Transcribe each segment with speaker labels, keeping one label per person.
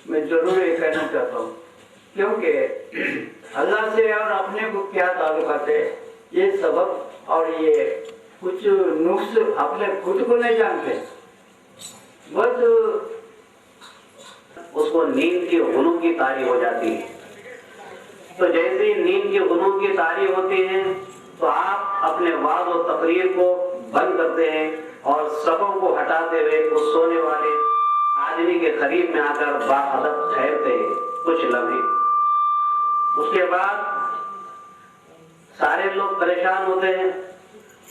Speaker 1: میں ضرور یہ کہنا چاہتا ہوں، کیونکہ اللہ سے اور اپنے کو کیا تعلقات ہے، یہ سبب اور یہ کچھ نقص اپنے خود کو نہیں جانتے، بس
Speaker 2: اس کو نیند کی غنوں کی طاری ہو جاتی ہے۔ تو جیسے ہی نیند کی غنوں کی طاری ہوتی ہے تو آپ اپنے وعظ و تقریر کو بند کرتے ہیں اور سبوں کو ہٹاتے ہوئے اس سونے والے آدمی کے قریب میں آ کر باادب ٹھہرتے ہیں کچھ لمحے۔ اس کے بعد سارے لوگ پریشان ہوتے ہیں،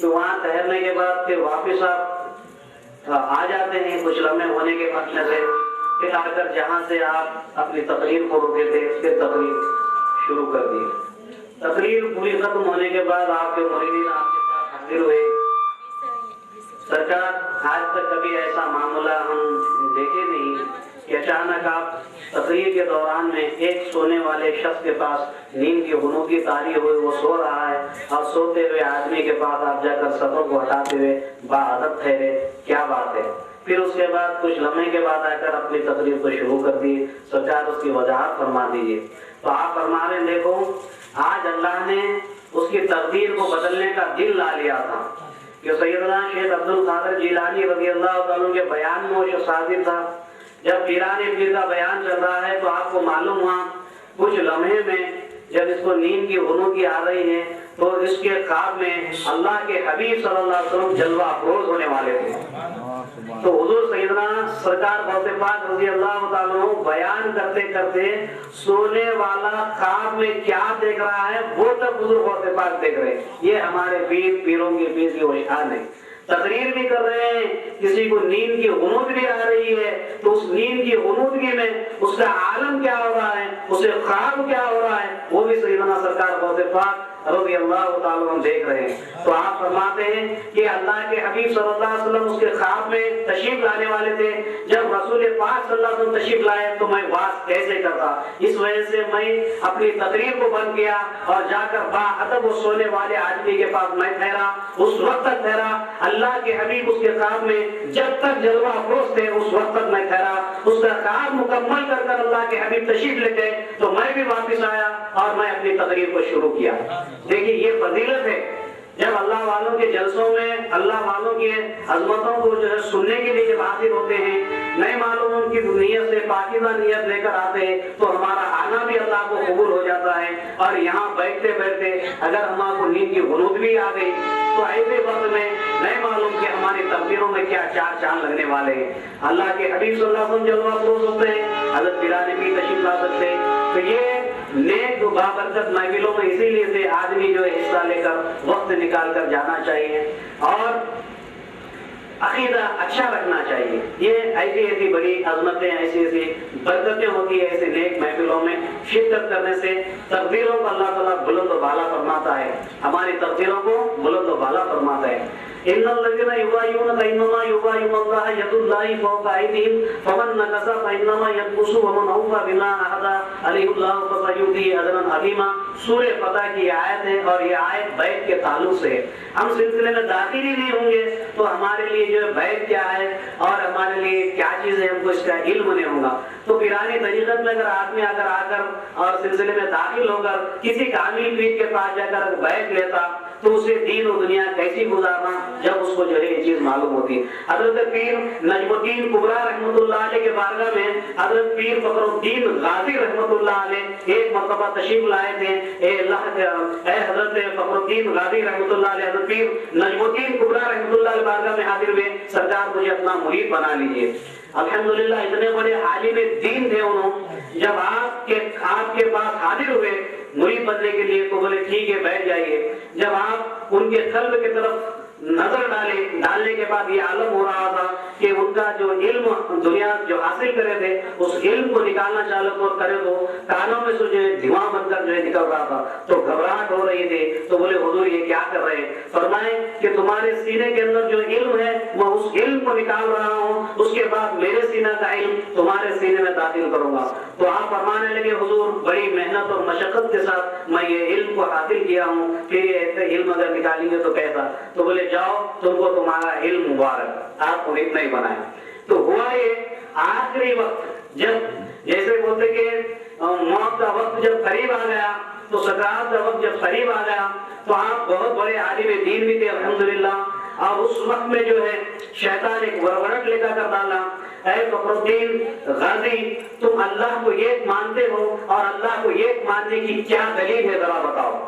Speaker 2: تو وہاں ٹھہرنے کے بعد پھر واپس آپ آ جاتے ہیں کچھ لمحے ہونے کے بعد سے، پھر آ کر جہاں سے آپ اپنی تقریر کو روکے تھے پھر تقریر شروع کر دی۔ تقریر پوری ختم ہونے کے بعد آپ کے مریدین آپ کے ساتھ حاضر ہوئے۔ سرکار آج تک کبھی ایسا معاملہ ہم دیکھے نہیں کہ اچانک آپ تقریر کے دوران میں ایک سونے والے شخص کے پاس نیند کی غنوں کی طاری ہوئی، وہ سو رہا ہے اور سوتے ہوئے آدمی کے پاس آپ جا کر سبوں کو ہٹاتے ہوئے باادب ٹھہرے، کیا بات ہے؟ پھر اس کے بعد کچھ لمحے کے بعد آ کر اپنی تقریر کو شروع کر دی۔ سرکار اس کی وضاحت فرما دیجیے۔ تو آپ فرما رہے ہیں دیکھو آج اللہ نے اس کی تقدیر کو بدلنے کا دل لا لیا تھا کہ سیدنا شیخ عبد القادر جیلانی رضی اللہ تعالیٰ کے بیان میں وہ صادر تھا۔ جب پیران پیر کا بیان چل رہا ہے تو آپ کو معلوم ہوا کچھ لمحے میں جب اس کو نیند کی غنوں کی آ رہی ہے تو اس کے خواب میں اللہ کے حبیب صلی اللہ علیہ وسلم جلوہ افروز ہونے والے تھے۔ تو حضور سیدنا سرکار غوث پاک رضی اللہ تعالیٰ عنہ بیان کرتے کرتے سونے والا خواب میں کیا دیکھ رہا ہے وہ تک حضور غوث پاک دیکھ رہے ہیں۔ یہ ہمارے پیروں کی پیر کی وشان ہے۔ تقریر بھی کر رہے ہیں، کسی کو نیند کی غنود بھی آ رہی ہے تو اس نیند کی غنودگی میں اس کا عالم کیا ہو رہا ہے، اسے خواب کیا ہو رہا ہے، وہ بھی سیدنا سرکار غوث پاک رضی اللہ تعالیٰ عنہ دیکھ رہے ہیں۔ تو آپ فرماتے ہیں کہ اللہ کے حبیب صلی اللہ علیہ وسلم اس کے خواب میں تشریف لانے والے تھے۔ جب رسول پاک صلی اللہ علیہ وسلم تشریف لائے تو میں واس کیسے کرتا، اس وجہ سے میں اپنی تقریر کو بند کیا اور جا کر باادب وہ سونے والے آدمی کے پاس میں ٹھہرا، اس وقت تک ٹھہرا اللہ کے حبیب اس کے خواب میں جب تک جلوہ افروز تھے اس وقت تک میں ٹھہرا۔ اس کا خواب مکمل کر کر اللہ کے حبیب تشریف لے گئے تو میں بھی واپس آیا اور میں اپنی تقریر کو شروع کیا۔ دیکھیے یہ فضیلت ہے جب اللہ والوں کے جلسوں میں اللہ والوں کی عظمتوں کو جو ہے سننے کے لیے جب حاضر ہوتے ہیں، نئے معلوم ان کی نیت سے پاکیزہ نیت لے کر آتے ہیں تو ہمارا آنا بھی اللہ کو قبول ہو جاتا ہے۔ اور یہاں بیٹھتے بیٹھتے اگر ہمارے کو نیند کی غنود بھی آ گئی تو ایسے وقت میں نئے معلوم کہ ہماری تقریروں میں کیا چار چاند لگنے والے ہیں۔ اللہ کے حبیب صلی اللہ علیہ وسلم جلوہ افروز ہوتے ہیں، حضرت پیران پیر تشریف لا سکتے ہیں۔ تو یہ نیک بابرکت محفلوں میں اسی لیے سے آدمی جو ہے حصہ لے کر وقت نکال کر جانا چاہیے اور عقیدہ اچھا رکھنا چاہیے۔ یہ ایسی ایسی بڑی عظمتیں ایسی ایسی برکتیں ہوتی ہیں ایسے نیک محفلوں میں شرکت کرنے سے۔ تقدیروں کو اللہ تعالیٰ بلند و بالا فرماتا ہے، ہماری تقدیروں کو بلند و بالا فرماتا ہے۔ ان الذين يبايعونك انما يبايعون الله يد الله فوق ايديهم فمن نكث فانما ينكث ومن اوفى بما عهد عليه الله فسيؤتيه اجرا عظيما۔ سورہ فتح کی آیت ہے اور یہ آیت بیعت کے تعلق سے ہے۔ ہم سلسلے میں داخل ہی نہیں ہوں گے تو ہمارے لیے جو ہے بیعت کیا ہے اور ہمارے لیے کیا چیز ہے ہم کو اس کا علم نہیں ہوگا۔ تو پیرانی طریقت میں اگر آدمی اگر آ کر اور سلسلے میں داخل ہو کر کسی کامل پیر کے پاس جا کر بیعت لیتا تو اسے دین و دنیا کیسی گزارنا جب اس کو جو ہے یہ چیز معلوم ہوتی۔ حضرت پیر نجم الدین کبریٰ رحمۃ اللہ علیہ کے بارگاہ میں حضرت پیر فخر الدین غازی رحمۃ اللہ علیہ ایک مرتبہ تشریف لائے تھے۔ اے حضرت فخر الدین غازی رحمۃ اللہ علیہ، حضرت پیر نجم الدین کبریٰ رحمۃ اللہ علیہ بارگاہ میں حاضر ہوئے، سرکار مجھے اپنا مرید بنا لیجیے۔ الحمدللہ اتنے بڑے عالم دین تھے انہوں، جب آپ کے پاس حاضر ہوئے مرید بننے کے لیے تو بولے ٹھیک ہے بیٹھ جائیے۔ جب آپ ان کے قلب کی طرف نظر ڈالنے کے بعد یہ عالم ہو رہا تھا کہ ان کا جو علم دنیا جو حاصل کرے تھے اس علم کو نکالنا چالو کرے تو کانوں میں سے جو ہے دھواں بن کر جو ہے نکل رہا تھا تو گھبراہٹ ہو رہی تھی۔ تو بولے حضور یہ کیا کر رہے ہیں؟ فرمائے کہ تمہارے سینے کے اندر جو علم ہے میں اس علم کو نکال رہا ہوں، اس کے بعد میرے سینہ کا علم تمہارے سینے میں داخل کروں گا۔ تو آپ فرمانے لگے حضور بڑی محنت اور مشقت کے ساتھ میں یہ علم کو حاصل کیا ہوں، پھر یہ ایسے علم اگر نکالیں گے تو کیسا؟ تو بولے جاؤ تم کو تمہارا علم مبارک، آپ کو نہیں بنائے۔ تو ہوا یہ آخری وقت جب جیسے کہ موت کا وقت جب قریب آ گیا تو سکرات کا وقت جب قریب آ گیا تو آپ بہت بڑے عالم دین بھی تھے الحمدللہ، اور اس وقت میں جو ہے شیطان ایک ورورٹ لے کر ڈالا، اے فخر الدین غازی تم اللہ کو ایک مانتے ہو اور اللہ کو ایک ماننے کی کیا دلیل ہے ذرا بتاؤ۔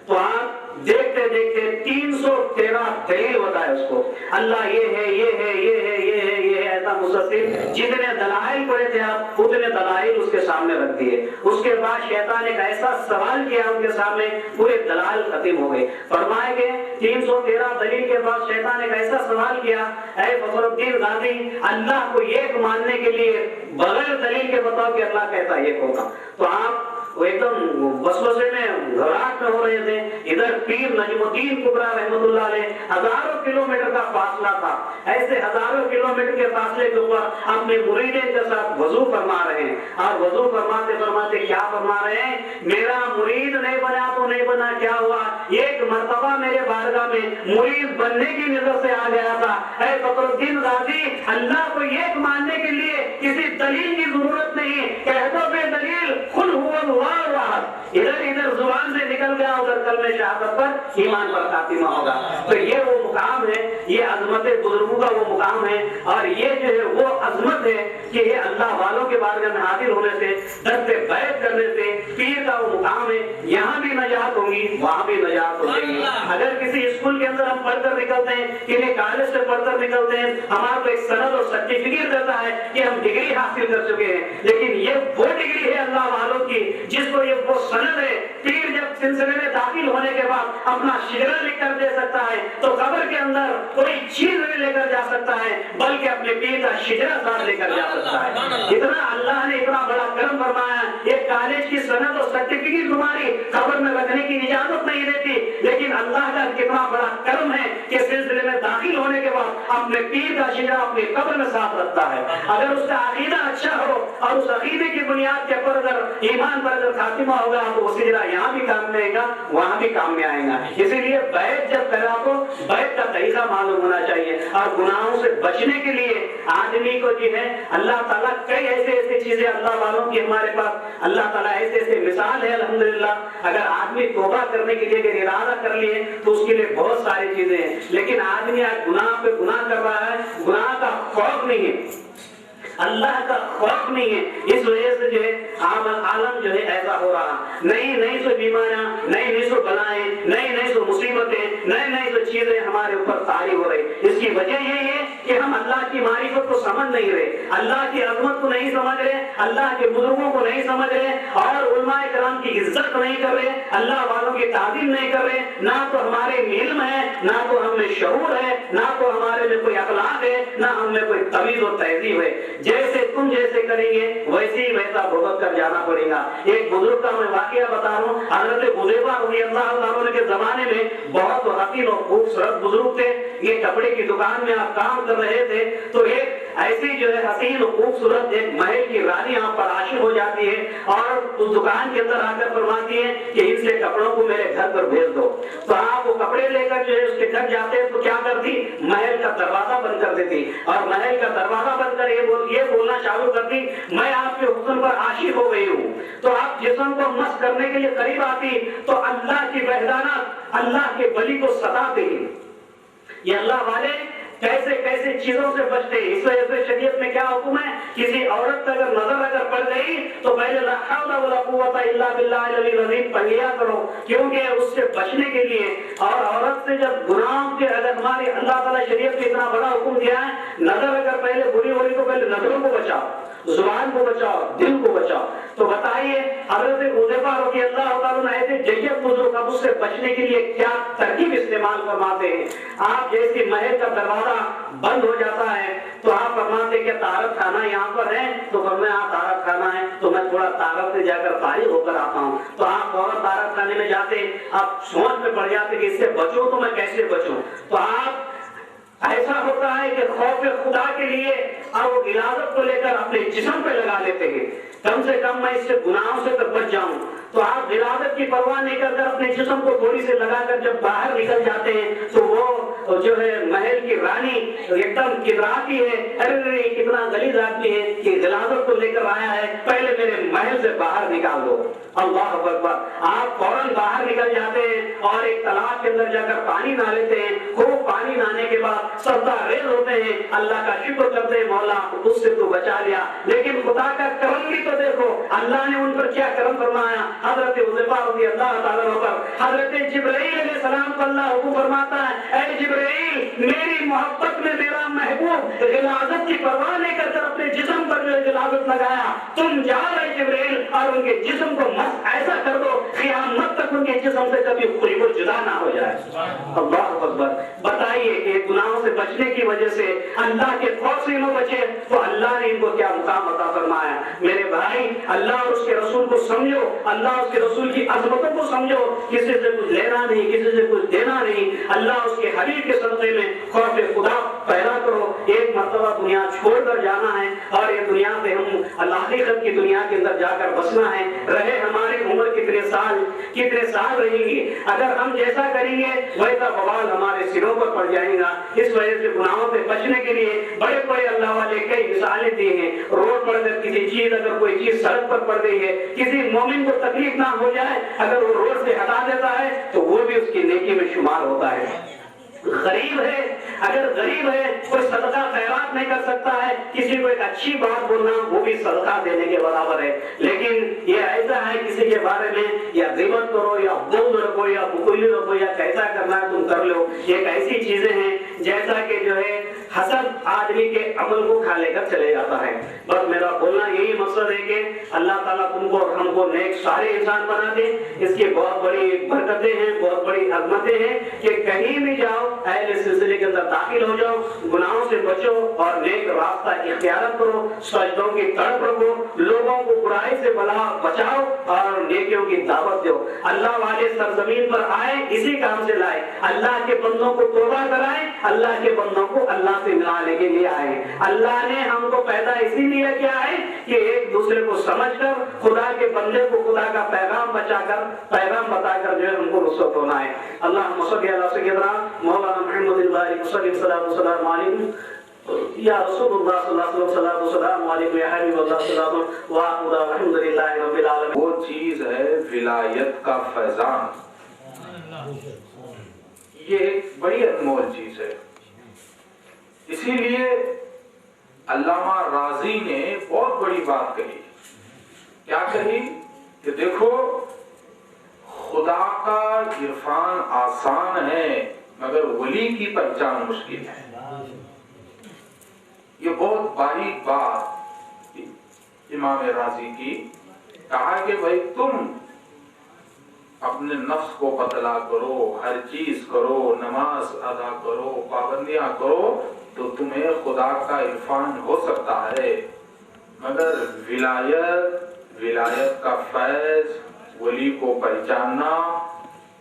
Speaker 2: تو آپ دیکھتے دیکھتے 313 دلیل بتائے اس کو، اللہ یہ ہے یہ ہے یہ ہے یہ ہے یہ ہے، ایسا مفصل جتنے دلائل پڑے تھے آپ اتنے دلائل اس کے سامنے رکھ دیے۔ اس کے بعد شیطان ایک ایسا سوال کیا ان کے سامنے، پورے دلائل ختم ہو گئے۔ فرمائے کہ 313 دلیل کے بعد شیطان ایک ایسا سوال کیا، اے فخر الدین غازی اللہ کو ایک ماننے کے لیے بغیر دلیل کے بتاؤ کہ اللہ کیسا ایک ہوگا۔ تو آپ وہ ایک دم وسوسے میں گھبراہٹ میں ہو رہے تھے۔ ادھر پیر نجم الدین کبریٰ رحمۃ اللہ علیہ ہزاروں کلومیٹر کا فاصلہ تھا، ایسے ہزاروں کلومیٹر کے فاصلے کے اوپر اپنے مریدین کے ساتھ وضو فرما رہے ہیں، اور وضو فرماتے فرماتے کیا فرما رہے ہیں، میرا مرید نہیں بنا تو نہیں بنا، کیا ہوا ایک مرتبہ میرے بارگاہ میں مرید بننے کی نظر سے آ گیا تھا۔ اے فخر الدین غازی اللہ کو ایک ماننے کے لیے کسی دلیل کی ضرورت نہیں، کہہ دو بے دلیل قل هو اللہ احد، ادھر زبان سے نکل گیا، ادھر کلمہ شہادت پر ایمان پر خاتمہ ہوگا۔ تو یہ وہ مقام ہے، یہ عظمت بزرگوں کا وہ مقام ہے، اور یہ جو ہے وہ عظمت ہے کہ یہ اللہ والوں کے بارگاہ میں حاضر ہونے سے، دست بیعت کرنے سے پیر کا وہ مقام ہے۔ یہاں بھی نجات ہوگی وہاں بھی نجات ہوگی۔ اگر کسی اسکول کے اندر ہم پڑھ کر نکلتے ہیں، کسی کالج سے پڑھ کر نکلتے ہیں، ہمارا کو ایک سند اور سرٹیفکیٹ دیتا ہے کہ ہم ڈگری حاصل کر چکے ہیں، لیکن یہ وہ ڈگری ہے اللہ والوں کی جس کو یہ وہ سند ہے۔ پیر جب سلسلے میں داخل ہونے کے بعد اپنا شجرہ لکھ کر دے سکتا ہے تو قبر کے اندر کوئی چیز نہیں لے کر جا سکتا ہے، بلکہ اپنے پیر کا شجرہ ساتھ لے کر جا سکتا ہے۔ اتنا اللہ نے اتنا بڑا کرم فرمایا، یہ کالج کی سند اور سرٹیفکیٹ تمہاری قبر میں رکھنے کی اجازت نہیں دیتی، لیکن اللہ کا کتنا بڑا کرم ہے کہ سلسلے میں داخل ہونے کے بعد اپنے پیر کا شجرہ اپنی قبر میں ساتھ رکھتا ہے۔ اگر اس کا عقیدہ اچھا ہو اور اس عقیدے کی بنیاد کے پر اگر ایمان پر اگر خاتمہ ہوگا تو وہ سجدہ یہاں بھی کام میں آئے گا وہاں بھی کام میں آئے گا۔ اسی لیے بیعت جب کرا تو بیعت کا طریقہ معلوم ہونا چاہیے، اور گناہوں سے بچنے کے لیے آدمی کو جو ہے اللہ تعالیٰ کئی ایسے چیزیں اللہ والوں کی ہمارے پاس اللہ تعالیٰ ایسے مثال ہے الحمدللہ۔ اگر آدمی توبہ کرنے کے لیے اگر ارادہ کر لیے تو اس کے لیے بہت ساری چیزیں ہیں، لیکن آدمی آج گناہ پہ گناہ کر رہا ہے، گناہ کا خوف نہیں ہے، اللہ کا خوف نہیں ہے، اس وجہ سے جو ہے عالم جو ہے ایسا ہو رہا، نئی سو بیماریاں، نئی سو بلائیں، نئی سو مصیبتیں، نئی سو چیزیں ہمارے اوپر طاری ہو رہی۔ اس کی وجہ یہ ہے کہ ہم اللہ کی معرفت کو سمجھ نہیں رہے، اللہ کی عظمت کو نہیں سمجھ رہے، اللہ کے بزرگوں کو نہیں سمجھ رہے، اور علماء کرام کی عزت نہیں کر رہے، اللہ والوں کی تعظیم نہیں کر رہے۔ نہ تو ہمارے میں علم ہے، نہ تو ہم میں شعور ہے، نہ تو ہمارے میں کوئی اخلاق ہے، نہ ہم میں کوئی تمیز و تہذیب ہے۔ جیسے تم جیسے کریں گے ویسے ہی ویسا بھگت کر جانا پڑے گا۔ ایک بزرگ کا میں واقعہ بتا رہا ہوں، حضرت حذیفہ رضی اللہ عنہ کے زمانے میں بہت حسین اور خوبصورت بزرگ تھے۔ یہ کپڑے کی دکان میں آپ کام کر رہے تھے تو ایک ایسی جو ہے حسین و خوبصورت ایک محل کی رانی آپ پر عاشق ہو جاتی ہے اور اس دکان کے اندر آ کر فرماتی ہے کہ ان سے کپڑوں کو میرے گھر پر بھیج دو۔ تو آپ وہ کپڑے لے کر جو ہے اس کے گھر جاتے تو کیا کرتی، محل کا دروازہ بند کر دیتی، اور محل کا دروازہ بند کر یہ بولنا شروع کرتی، میں آپ کے حسن پر عاشق ہو گئی ہوں۔ تو آپ جسم کو مست کرنے کے لیے قریب آتی تو اللہ کی وحدانیت اللہ کے ولی کو ستاتے ہیں۔ یہ اللہ والے کیسے چیزوں سے بچتے ہیں۔ اس وجہ سے شریعت میں کیا حکم ہے، کسی عورت پر اگر نظر پڑ گئی تو پہلے لا حول ولا قوت الا باللہ العلی العظیم پڑھ لیا کرو، کیونکہ اس سے بچنے کے لیے۔ اور عورت سے جب گناہوں کے اگر ہماری اللہ تعالیٰ شریعت میں اتنا بڑا حکم دیا ہے، نظر اگر پہلے بری ہو رہی تو پہلے نظروں کو بچاؤ، زبان کو بچاؤ، دل کو بچاؤ۔ تو بتائیے حضرت حذیفہ رضی اللہ تعالیٰ عنہ ایسے جیب بزرگ اب اس سے بچنے کے لیے کیا ترکیب استعمال فرماتے ہیں۔ آپ جیسے محل کا دروازہ بند ہو جاتا ہے تو آپ فرماتے کہ طہارت خانہ یہاں پر ہے، تو فرمایا ہاں طہارت خانہ ہے تو میں تھوڑا طہارت سے جا کر فارغ ہو کر آتا ہوں۔ تو آپ فوراً طہارت خانے میں جاتے، آپ سوچ میں پڑ جاتے کہ اس سے بچوں تو میں کیسے بچوں۔ تو آپ ایسا ہوتا ہے کہ خوف خدا کے لیے اور وہ غلاظت کو لے کر اپنے جسم پہ لگا لیتے ہیں، کم سے کم میں اس سے گناہوں سے تو بچ جاؤں۔ تو آپ غلاظت کی پرواہ نہیں کر کر اپنے جسم کو تھوڑی سے لگا کر جب باہر نکل جاتے ہیں تو وہ جو ہے محل کی رانی ایک دم کتراتی ہے، ارے کتنا غلیظ آدمی ہے کہ غلاظت کو لے کر آیا ہے، پہلے سے میرے محل سے باہر نکال دو۔ اللہ اکبر، آپ فوراً باہر نکل جاتے ہیں اور ایک تالاب کے اندر جا کر پانی نہ لیتے ہیں، خوب پانی نہانے کے بعد سجدہ ریز ہوتے ہیں، اللہ کا شکر کرتے ہیں، مولا اس سے تو بچا لیا۔ لیکن خدا کا کرم بھی تو دیکھو، اللہ نے ان پر کیا کرم فرمایا۔ حضرت حذیفہ رضی اللہ تعالیٰ عنہ پر حضرت جبرائیل علیہ السلام کو اللہ حکم فرماتا ہے، اے جبرائیل، میری محبت میں میرا محبوب غلاظت کی پرواہ نہیں کر کر اپنے جسم پر جو غلاظت لگایا، تم جاؤ اے جبرائیل اور ان کے جسم کو ایسا کر دو قیامت تک ان کے جسم سے کبھی قریب جدا نہ ہو جائے۔ اللہ اکبر، بتائیے کہ گناہوں سے بچنے کی وجہ سے اللہ کے خوف سے نہ بچے تو اللہ نے ان کو کیا مقام عطا فرمایا۔ میرے بھائی، اللہ اور اس کے رسول کو سمجھو، اللہ اور اس کے رسول کی عظمتوں کو سمجھو، کسی سے کچھ لینا نہیں، کسی سے کچھ دینا نہیں، اللہ اس کے حبیب کے صدقے میں خوف خدا پیدا کرو۔ ایک مرتبہ دنیا چھوڑ کر جانا ہے اور یہ دنیا سے ہم اللہ حقیقت کی دنیا کے اندر جا کر بسنا ہے۔ رہے ہماری عمر کتنے سال رہیں گی، اگر ہم جیسا کریں گے ویسا بوال ہمارے سروں پر پڑ جائے گا۔ اس وجہ سے گناہوں سے بچنے کے لیے بڑے بڑے اللہ والے کئی مثالیں دی ہیں۔ روڈ پر اگر کسی چیز، اگر کوئی چیز سڑک پر پڑ گئی ہے، کسی مومن کو تکلیف نہ ہو جائے، اگر وہ روڈ سے ہٹا دیتا ہے تو وہ بھی اس کی نیکی میں شمار ہوتا ہے۔ غریب ہے، اگر غریب ہے، کوئی صدقہ خیرات نہیں کر سکتا ہے، کسی کو ایک اچھی بات بولنا وہ بھی صدقہ دینے کے برابر ہے۔ لیکن یہ ایسا ہے کسی کے بارے میں یا غیبت کرو یا بغض رکھو یا بخیلی رکھو یا کیسا کرنا ہے تم کر لو، یہ ایک ایسی چیزیں ہیں جیسا کہ جو ہے حسد آدمی کے عمل کو کھا لے کر چلے جاتا ہے۔ بس میرا بولنا یہی مقصد ہے کہ اللہ تعالیٰ تم کو اور ہم کو نیک سارے انسان بنا دے۔ اس کی بہت بڑی برکتیں ہیں، بہت بڑی عظمتیں ہیں کہ کہیں بھی جاؤ اہل سلسلے کے اندر داخل ہو جاؤ، گناہوں سے بچو اور نیک راستہ اختیار کرو، سجدوں کی تڑپ رکھو، لوگوں کو برائی سے بچاؤ اور نیکیوں کی دعوت دو۔ اللہ والے سرزمین پر آئے اسی کام سے لائے، اللہ کے بندوں کو توبہ کرائے، اللہ کے بندوں کو اللہ سے ملانے کے لیے آئے۔ اللہ نے ہم کو پیدا اسی لیے کیا ہے کہ ایک دوسرے کو سمجھ کر خدا کے بندے کو خدا کا پیغام بتا کر جو ہے ہم کو رخصت ہونا ہے۔ اللہم صلی علی سیدنا مولانا محمد البارک صلی اللہ علیہ وسلم یا رسول اللہ صلی اللہ علیہ وسلم السلام علیکم یا حبیب اللہ صلی اللہ علیہ وسلم وآخر الحمدللہ رب العالمین۔
Speaker 3: وہ چیز ہے ولایت کا فیضان، یہ ایک بڑی انمول چیز ہے۔ اسی لیے علامہ راضی نے بہت بڑی بات کہی۔ کیا کہی کہ دیکھو خدا کا عرفان آسان ہے مگر ولی کی پہچان مشکل ہے۔ یہ بہت باریک بات امام راضی کی، کہا کہ بھائی تم اپنے نفس کو قتلا کرو، ہر چیز کرو، نماز ادا کرو، پابندیاں کرو تو تمہیں خدا کا عرفان ہو سکتا ہے، مگر ولایت کا فیض، ولی کو پہچاننا،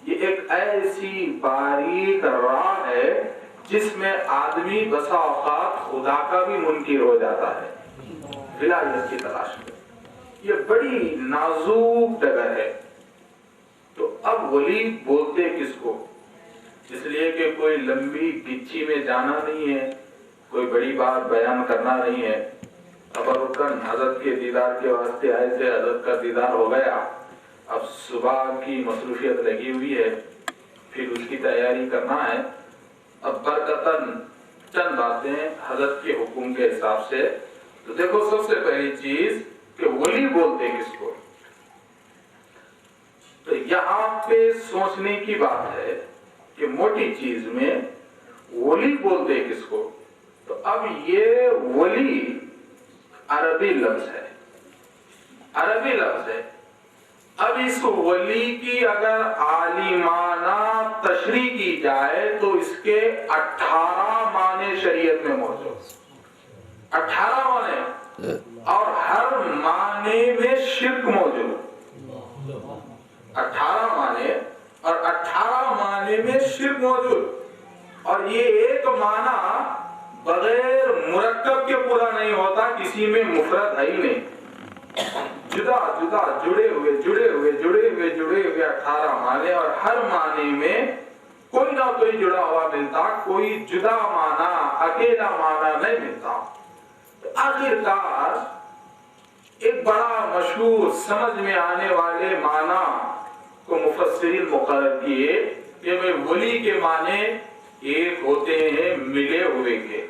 Speaker 3: یہ ایک ایسی باریک راہ ہے جس میں آدمی بسا اوقات خدا کا بھی منکر ہو جاتا ہے ولایت کی تلاش میں۔ یہ بڑی نازک جگہ ہے۔ تو اب ولی بولتے کس کو؟ اس لیے کہ کوئی لمبی گچی میں جانا نہیں ہے، کوئی بڑی بات بیان کرنا نہیں ہے۔ ابوبکر حضرت کے دیدار کے واسطے آئے تھے، حضرت کا دیدار ہو گیا، اب صبح کی مصروفیت لگی ہوئی ہے، پھر اس کی تیاری کرنا ہے۔ اب برکتاً چند باتیں حضرت کے حکم کے حساب سے۔ تو دیکھو سب سے پہلی چیز کہ ولی بولتے کس کو؟ تو یہاں پہ سوچنے کی بات ہے کہ موٹی چیز میں ولی بولتے کس کو؟ تو اب یہ ولی عربی لفظ ہے، عربی لفظ ہے۔ اب اس ولی کی اگر عالمانہ تشریح کی جائے تو اس کے 18 معنی شریعت میں موجود، 18 معنی، اور ہر معنی میں شرک موجود، 18 معنی اور 18 معنی میں شرک موجود۔ اور یہ ایک معنی بغیر مرکب کے پورا نہیں ہوتا، کسی میں مفرد ہے ہی نہیں، جدا جدا جڑے ہوئے 18 معنی، اور ہر معنی میں کوئی نہ کوئی جڑا ہوا ملتا، کوئی جدا معنی، اکیلا معنی نہیں ملتا۔ آخر کار ایک بڑا مشہور سمجھ میں آنے والے معنی کو مفسرین مقرر کیے کہ ولی کے معنی ایک ہوتے ہیں ملے ہوئے کے،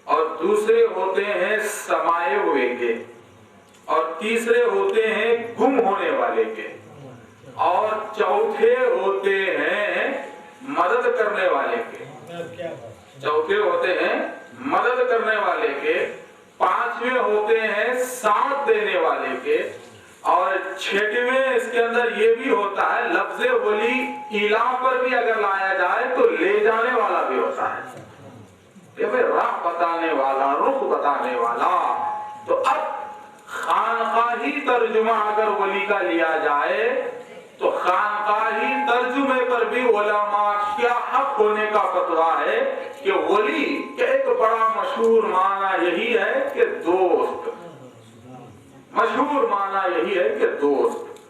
Speaker 3: اور دوسرے ہوتے ہیں سمائے ہوئے کے، اور تیسرے ہوتے ہیں گم ہونے والے کے، اور چوتھے ہوتے ہیں مدد کرنے والے کے، چوتھے ہوتے ہیں مدد کرنے والے کے، پانچویں ہوتے ہیں ساتھ دینے والے کے، اور چھٹویں اس کے اندر یہ بھی ہوتا ہے لفظ ولی الا پر بھی اگر لایا جائے تو لے جانے والا بھی ہوتا ہے، کہ بھئی راہ بتانے والا، رخ بتانے والا۔ تو اب خانقاہی ترجمہ اگر ولی کا لیا جائے تو خانقاہی ترجمے پر بھی علماء کیا حق ہونے کا فتویٰ ہے کہ ولی کے ایک بڑا مشہور معنی یہی ہے کہ دوست، مشہور معنی یہی ہے کہ دوست،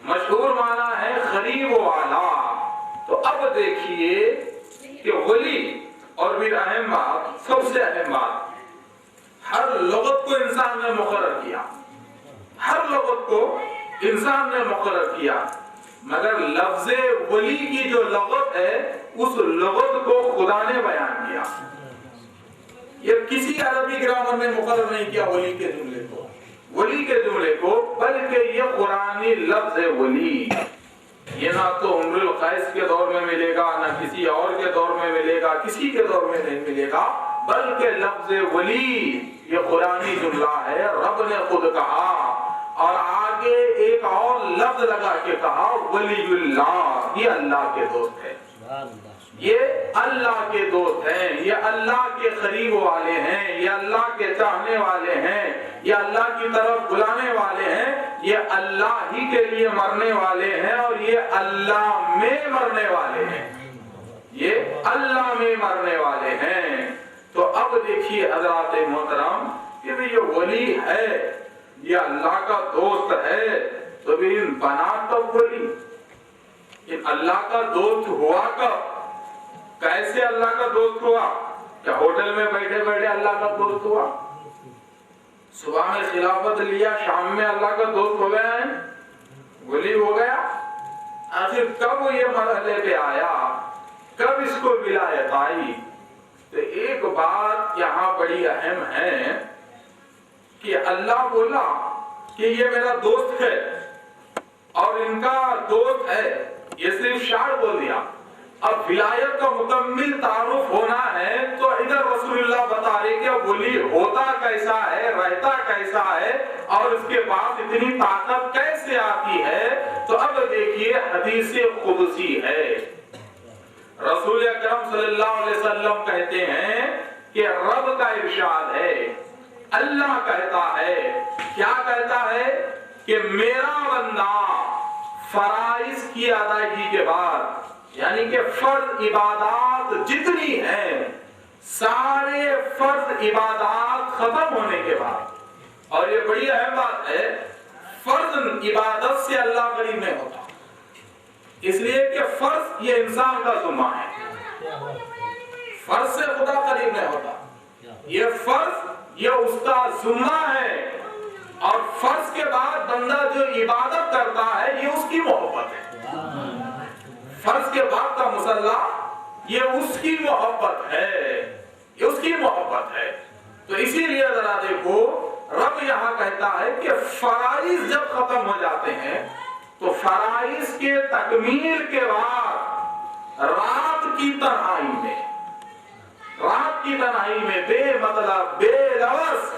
Speaker 3: مشہور معنی ہے قریب والا۔ تو اب دیکھیے کہ ولی، اور پھر اہم بات، سب سے اہم بات، ہر لغت کو انسان نے مقرر کیا، ہر لغت کو انسان نے مقرر کیا، مگر لفظ ولی کی جو لغت ہے اس لغت کو خدا نے بیان کیا۔ یہ کسی عربی گرامر نے مقرر نہیں کیا ولی کے جملے کو، ولی کے جملے کو، بلکہ یہ قرآنی لفظ ولی، یہ نہ تو عمر القیس کے دور میں ملے گا، نہ کسی اور کے دور میں ملے گا، کسی کے دور میں نہیں ملے گا، بلکہ لفظ ولی یہ قرآنی جملہ ہے، رب نے خود کہا، اور آگے ایک اور لفظ لگا کے کہا ولی اللہ، یہ اللہ کے دوست ہے، یہ اللہ کے دوست ہیں، یہ اللہ کے قریب والے ہیں، یہ اللہ کے چاہنے والے ہیں، یہ اللہ کی طرف بلانے والے ہیں، یہ اللہ ہی کے لیے مرنے والے ہیں، اور یہ اللہ میں مرنے والے ہیں، یہ اللہ میں مرنے والے ہیں۔ تو اب دیکھیے حضرات محترم کہ یہ ولی ہے، یہ اللہ کا دوست ہے، تو بھی ان بنا کب ولی، ان اللہ کا دوست ہوا کب، کیسے اللہ کا دوست ہوا؟ کیا ہوٹل میں بیٹھے بیٹھے اللہ کا دوست ہوا؟ صبح میں خلافت لیا، شام میں اللہ کا دوست ہو گیا ہے، ولی ہو گیا؟ آخر کب یہ مرحلے پہ آیا، کب اس کو ولایت آئی؟ تو ایک بات یہاں بڑی اہم ہے کہ اللہ بولا کہ یہ میرا دوست ہے اور ان کا دوست ہے، یہ صرف شعار بول دیا۔ اب ولایت کا مکمل تعارف ہونا ہے تو ادھر رسول اللہ بتا رہے کہ ولی ہوتا کیسا ہے، رہتا کیسا ہے، اور اس کے پاس اتنی طاقت کیسے آتی ہے۔ تو اب دیکھیے حدیث قدسی ہے، رسول اکرم صلی اللہ علیہ وسلم کہتے ہیں کہ رب کا ارشاد ہے، اللہ کہتا ہے، کیا کہتا ہے کہ میرا بندہ فرائض کی ادائیگی کے بعد، یعنی کہ فرض عبادات جتنی ہیں، سارے فرض عبادات ختم ہونے کے بعد، اور یہ بڑی اہم بات ہے، فرض عبادت سے اللہ قریب نہیں ہوتا، اس لیے کہ فرض یہ انسان کا ذمہ ہے، فرض سے خدا قریب نہیں ہوتا، یہ فرض یہ اس کا ذمہ ہے، اور فرض کے بعد بندہ جو عبادت کرتا ہے یہ اس کی محبت ہے، فرض کے بعد کا مصلی یہ اس کی محبت ہے، یہ اس کی محبت ہے۔ تو اسی لیے ذرا دیکھو رب یہاں کہتا ہے کہ فرائض جب ختم ہو جاتے ہیں تو فرائض کے تکمیل کے بعد رات کی تنہائی میں، رات کی تنہائی میں بے مطلب، بے لوث،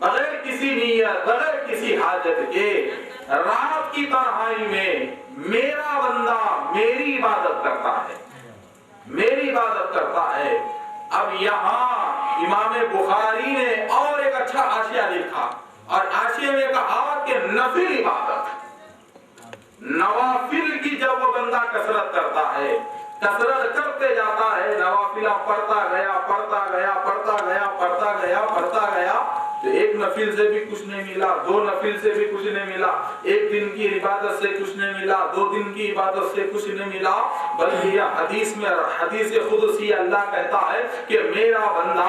Speaker 3: بغیر کسی نیت، بغیر کسی حاجت کے، رات کی تنہائی میں میرا بندہ میری عبادت کرتا ہے، میری عبادت کرتا ہے۔ اب یہاں امام بخاری نے اور ایک اچھا حاشیہ لکھا، اور حاشیے میں کہا کہ نفل عبادت، نوافل کی جب وہ بندہ کثرت کرتا ہے، کثرت کرتے جاتا ہے، نوافلہ پڑھتا گیا، پڑھتا گیا، پڑھتا گیا، پڑھتا گیا، پڑھتا گیا، تو ایک نفل سے بھی کچھ نہیں ملا، دو نفل سے بھی کچھ نہیں ملا، ایک دن کی عبادت سے کچھ نہیں ملا، دو دن کی عبادت سے کچھ نہیں ملا، بلکہ یہ حدیث میں، حدیث قدسی اللہ کہتا ہے کہ میرا بندہ